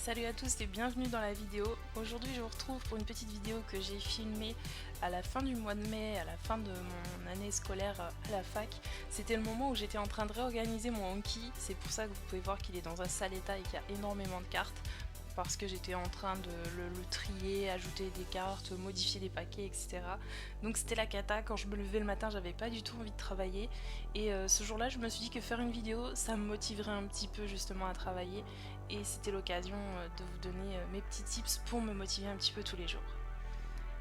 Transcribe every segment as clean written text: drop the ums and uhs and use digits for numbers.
Salut à tous et bienvenue dans la vidéo. Aujourd'hui je vous retrouve pour une petite vidéo que j'ai filmée à la fin du mois de mai, à la fin de mon année scolaire à la fac. C'était le moment où j'étais en train de réorganiser mon Anki, c'est pour ça que vous pouvez voir qu'il est dans un sale état et qu'il y a énormément de cartes. Parce que j'étais en train de le trier, ajouter des cartes, modifier des paquets, etc. Donc c'était la cata, quand je me levais le matin j'avais pas du tout envie de travailler et ce jour-là je me suis dit que faire une vidéo ça me motiverait un petit peu justement à travailler et c'était l'occasion de vous donner mes petits tips pour me motiver un petit peu tous les jours.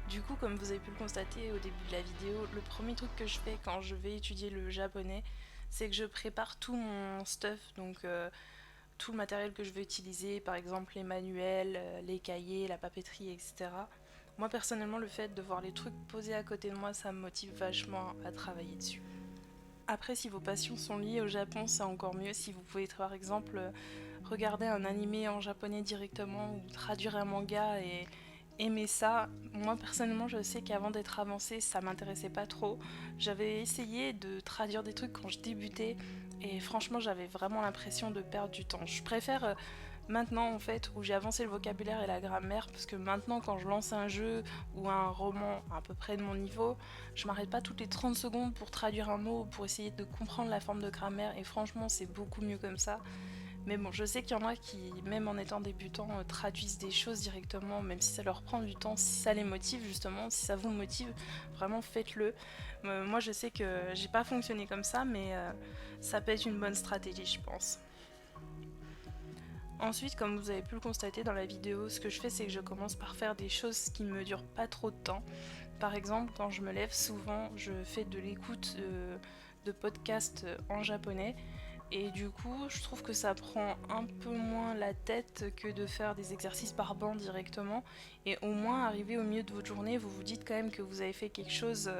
Du coup, comme vous avez pu le constater au début de la vidéo, le premier truc que je fais quand je vais étudier le japonais, c'est que je prépare tout mon stuff, donc tout le matériel que je vais utiliser, par exemple les manuels, les cahiers, la papeterie, etc. Moi personnellement, le fait de voir les trucs posés à côté de moi, ça me motive vachement à travailler dessus. Après, si vos passions sont liées au Japon, c'est encore mieux. Si vous pouvez par exemple regarder un animé en japonais directement ou traduire un manga et aimer ça. Moi personnellement, je sais qu'avant d'être avancée, ça m'intéressait pas trop. J'avais essayé de traduire des trucs quand je débutais et franchement, j'avais vraiment l'impression de perdre du temps. Je préfère maintenant en fait où j'ai avancé le vocabulaire et la grammaire parce que maintenant quand je lance un jeu ou un roman à peu près de mon niveau, je m'arrête pas toutes les 30 secondes pour traduire un mot ou pour essayer de comprendre la forme de grammaire et franchement c'est beaucoup mieux comme ça. Mais bon, je sais qu'il y en a qui, même en étant débutants, traduisent des choses directement, même si ça leur prend du temps, si ça les motive justement, si ça vous motive, vraiment faites-le. Moi je sais que j'ai pas fonctionné comme ça, mais ça peut être une bonne stratégie je pense. Ensuite, comme vous avez pu le constater dans la vidéo, ce que je fais c'est que je commence par faire des choses qui ne me durent pas trop de temps. Par exemple, quand je me lève, souvent je fais de l'écoute de podcasts en japonais. Et du coup, je trouve que ça prend un peu moins la tête que de faire des exercices par banc directement. Et au moins, arrivé au milieu de votre journée, vous vous dites quand même que vous avez fait quelque chose.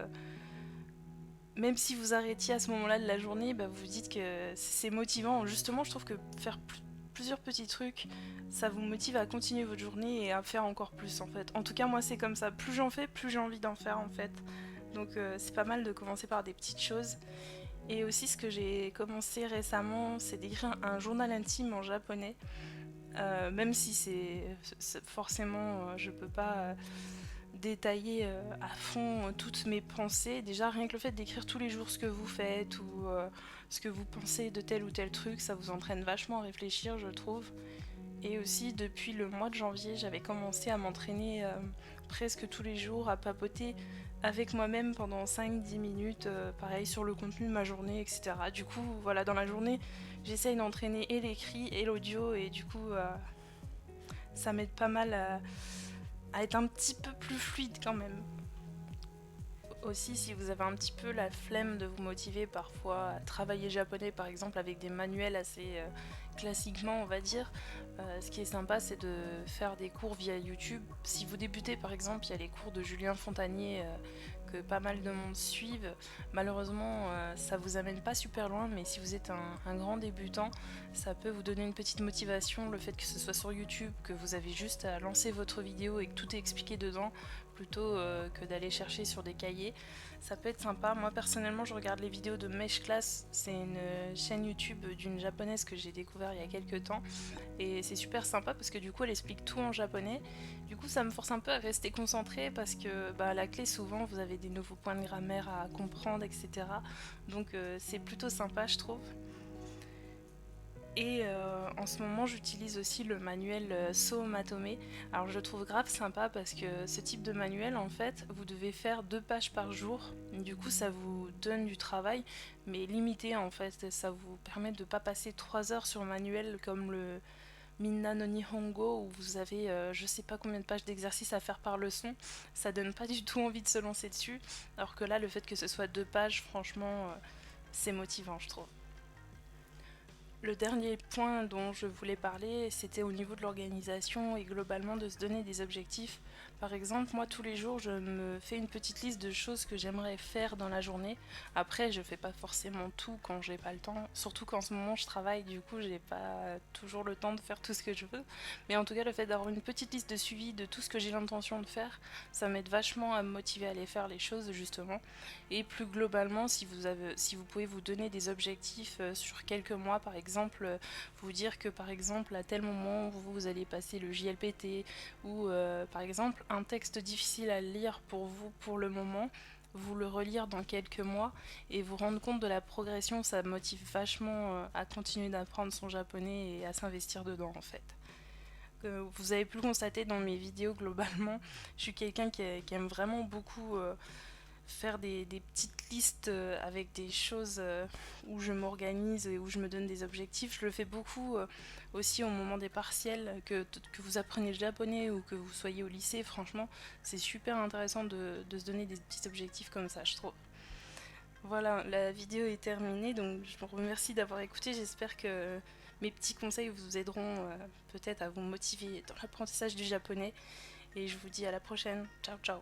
Même si vous arrêtiez à ce moment-là de la journée, bah, vous vous dites que c'est motivant. Justement, je trouve que faire plusieurs petits trucs, ça vous motive à continuer votre journée et à faire encore plus en fait. En tout cas, moi, c'est comme ça. Plus j'en fais, plus j'ai envie d'en faire en fait. Donc, c'est pas mal de commencer par des petites choses. Et aussi, ce que j'ai commencé récemment, c'est d'écrire un journal intime en japonais. Même si forcément, je peux pas détailler à fond toutes mes pensées. Déjà, rien que le fait d'écrire tous les jours ce que vous faites ou ce que vous pensez de tel ou tel truc, ça vous entraîne vachement à réfléchir, je trouve. Et aussi, depuis le mois de janvier, j'avais commencé à m'entraîner presque tous les jours, à papoter avec moi-même pendant 5-10 minutes, pareil sur le contenu de ma journée, etc. Du coup, voilà, dans la journée, j'essaye d'entraîner et l'écrit et l'audio, et du coup, ça m'aide pas mal à être un petit peu plus fluide quand même. Aussi, si vous avez un petit peu la flemme de vous motiver parfois à travailler japonais par exemple avec des manuels assez classiquement on va dire, ce qui est sympa c'est de faire des cours via YouTube. Si vous débutez par exemple, il y a les cours de Julien Fontanier que pas mal de monde suivent. Malheureusement ça vous amène pas super loin, mais si vous êtes un grand débutant, ça peut vous donner une petite motivation, le fait que ce soit sur YouTube, que vous avez juste à lancer votre vidéo et que tout est expliqué dedans plutôt que d'aller chercher sur des cahiers. Ça peut être sympa. Moi personnellement, je regarde les vidéos de Mesh Class, c'est une chaîne YouTube d'une japonaise que j'ai découvert il y a quelques temps et c'est super sympa parce que du coup elle explique tout en japonais. Du coup ça me force un peu à rester concentrée parce que bah, la clé souvent vous avez des nouveaux points de grammaire à comprendre, etc. Donc c'est plutôt sympa je trouve. Et en ce moment, j'utilise aussi le manuel So Matome. Alors je le trouve grave sympa parce que ce type de manuel, en fait, vous devez faire 2 pages par jour. Du coup, ça vous donne du travail, mais limité en fait. Ça vous permet de ne pas passer 3 heures sur un manuel comme le Minna no Nihongo où vous avez je sais pas combien de pages d'exercices à faire par leçon. Ça donne pas du tout envie de se lancer dessus. Alors que là, le fait que ce soit 2 pages, franchement, c'est motivant, je trouve. Le dernier point dont je voulais parler, c'était au niveau de l'organisation et globalement de se donner des objectifs. Par exemple, moi tous les jours je me fais une petite liste de choses que j'aimerais faire dans la journée. Après, je fais pas forcément tout quand j'ai pas le temps, surtout qu'en ce moment je travaille, du coup j'ai pas toujours le temps de faire tout ce que je veux. Mais en tout cas, le fait d'avoir une petite liste de suivi de tout ce que j'ai l'intention de faire, ça m'aide vachement à me motiver à aller faire les choses justement. Et plus globalement, si vous pouvez vous donner des objectifs sur quelques mois, par exemple, vous dire que par exemple à tel moment vous allez passer le JLPT, ou par exemple un texte difficile à lire pour vous pour le moment, vous le relire dans quelques mois et vous rendre compte de la progression, ça motive vachement à continuer d'apprendre son japonais et à s'investir dedans en fait. Vous avez pu le constater dans mes vidéos globalement, je suis quelqu'un qui aime vraiment beaucoup faire des petites listes avec des choses où je m'organise et où je me donne des objectifs. Je le fais beaucoup aussi au moment des partiels, que vous appreniez le japonais ou que vous soyez au lycée. Franchement, c'est super intéressant de se donner des petits objectifs comme ça, je trouve. Voilà, la vidéo est terminée, donc je vous remercie d'avoir écouté. J'espère que mes petits conseils vous aideront peut-être à vous motiver dans l'apprentissage du japonais. Et je vous dis à la prochaine. Ciao ciao.